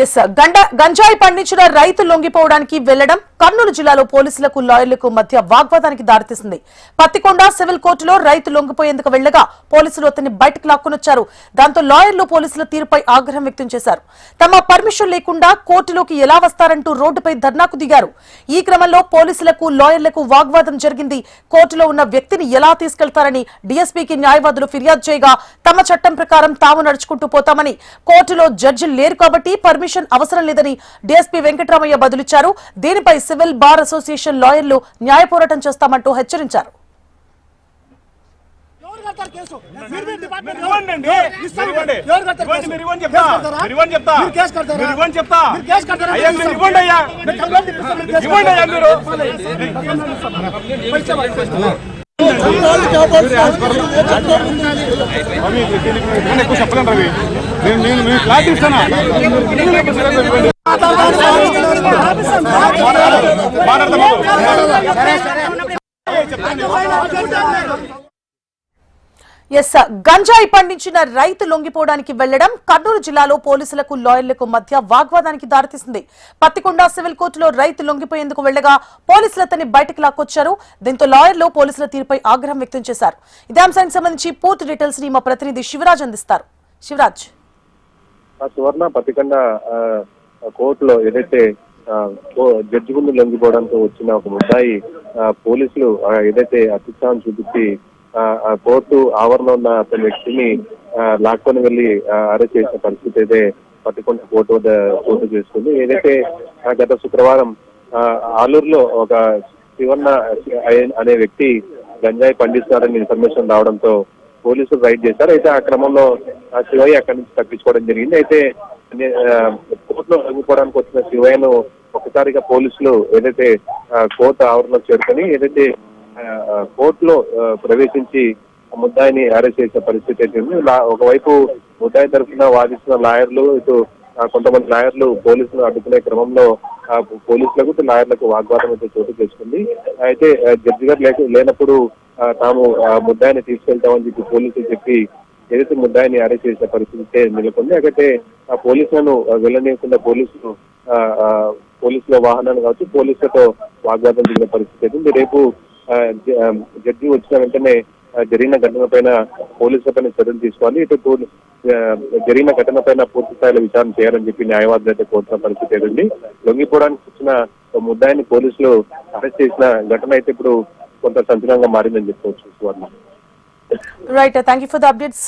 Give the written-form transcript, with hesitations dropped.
Yes గంజాయి పండించిన రైతు లొంగిపోవడానికి వెళ్లడం కర్నూలు జిల్లాలో పోలీసులకు లాయర్లకు మధ్య వాగ్వాదానికి దారితీసింది. పత్తికొండ సివిల్ కోర్టులో రైతు లొంగిపోయేందుకు వెళ్లగా పోలీసులు అతన్ని బయటకు లాక్కునొచ్చారు. దాంతో లాయర్లు పోలీసుల తీరుపై ఆగ్రహం వ్యక్తం చేశారు. తమ పర్మిషన్ లేకుండా కోర్టులోకి ఎలా వస్తారంటూ రోడ్డుపై ధర్నాకు దిగారు. ఈ క్రమంలో పోలీసులకు లాయర్లకు వాగ్వాదం జరిగింది. కోర్టులో ఉన్న వ్యక్తిని ఎలా తీసుకెళ్తారని డీఎస్పీకి న్యాయవాదులు ఫిర్యాదు చేయగా తమ చట్టం ప్రకారం తాము నడుచుకుంటూ పోతామని, కోర్టులో జడ్జి లేరు కాబట్టి పర్మిషన్ అవసరం లేదని డీఎస్పీ వెంకటరామయ్య బదులిచ్చారు. దీనిపై సివిల్ బార్ అసోసియేషన్ లాయర్లు న్యాయ పోరాటం చేస్తామంటూ హెచ్చరించారు. గంజాయి పండించిన రైతు లొంగిపోవడానికి వెళ్లడం కర్నూలు జిల్లాలో పోలీసులకు లాయర్లకు మధ్య వాగ్వాదానికి దారితీసింది. పత్తికొండ సివిల్ కోర్టులో రైతు లొంగిపోయేందుకు వెళ్లగా పోలీసులు అతన్ని బయటకు లాక్కొచ్చారు. దీంతో లాయర్లు పోలీసుల తీరుపై ఆగ్రహం వ్యక్తం చేశారు. ఇదే అంశానికి సంబంధించి పూర్తి డీటెయిల్స్ ని మా ప్రతినిధి శివరాజ్ అందిస్తారు. శివరాజ్, సువర్ణ పత్తికొండ కోర్టులో ఏదైతే జడ్జి ముందు లొంగిపోవడంతో వచ్చిన ఒక ముద్దాయి పోలీసులు ఏదైతే అత్యుత్సాహం చూపించి కోర్టు ఆవరణలో ఉన్న అతని వ్యక్తిని లాక్కొని వెళ్లి అరెస్ట్ చేసిన పరిస్థితి అయితే పత్తికొండ కోర్టు చేసుకుంది. ఏదైతే గత శుక్రవారం ఆలూరులో ఒక శివన్న అనే వ్యక్తి గంజాయి పండిస్తున్నారని ఇన్ఫర్మేషన్ రావడంతో పోలీసులు రైడ్ చేశారు. అయితే ఆ క్రమంలో శివయ్య అక్కడి నుంచి తప్పించుకోవడం జరిగింది. అయితే కోర్టులో లొంగిపోవడానికి వచ్చిన శివయ్యను ఒకసారిగా పోలీసులు ఏదైతే కోర్టు ఆవరణలో చేరుకొని ఏదైతే కోర్టులో ప్రవేశించి ముద్దాయిని అరెస్ట్ చేసే పరిస్థితి అయితే ఉంది. ఒకవైపు ముద్దాయి తరఫున వాదిస్తున్న లాయర్లు, ఇటు కొంతమంది లాయర్లు పోలీసులు అడ్డుకునే క్రమంలో పోలీసులకు లాయర్లకు వాగ్వాదం అయితే చోటు చేసుకుంది. అయితే జడ్జి గారు లేనప్పుడు తాము ముద్దాయిని తీసుకెళ్తామని చెప్పి పోలీసులు చెప్పి ఏదైతే ముద్దాయిని అరెస్ట్ చేసే పరిస్థితి నెలకొంది. అయితే ఆ పోలీసులను వెళ్ళనీయకుండా పోలీసుల వాహనాలు కావచ్చు పోలీసులతో వాగ్వాదం జరిగిన పరిస్థితి అయితే రేపు జడ్జి వచ్చిన వెంటనే జరిగిన ఘటన పైన పోలీసుల పైన చర్యలు తీసుకోవాలి. ఇటు జరిగిన ఘటన పైన పూర్తి స్థాయిలో విచారణ చేయాలని చెప్పి న్యాయవాదులు అయితే కోరుతున్న పరిస్థితి ఏదండి. లొంగిపోవడానికి వచ్చిన ముద్దాయిని పోలీసులు అరెస్ట్ చేసిన ఘటన అయితే ఇప్పుడు కొంత సంచలనంగా మారిందని చెప్పుకోవచ్చు. Right, thank you for the updates.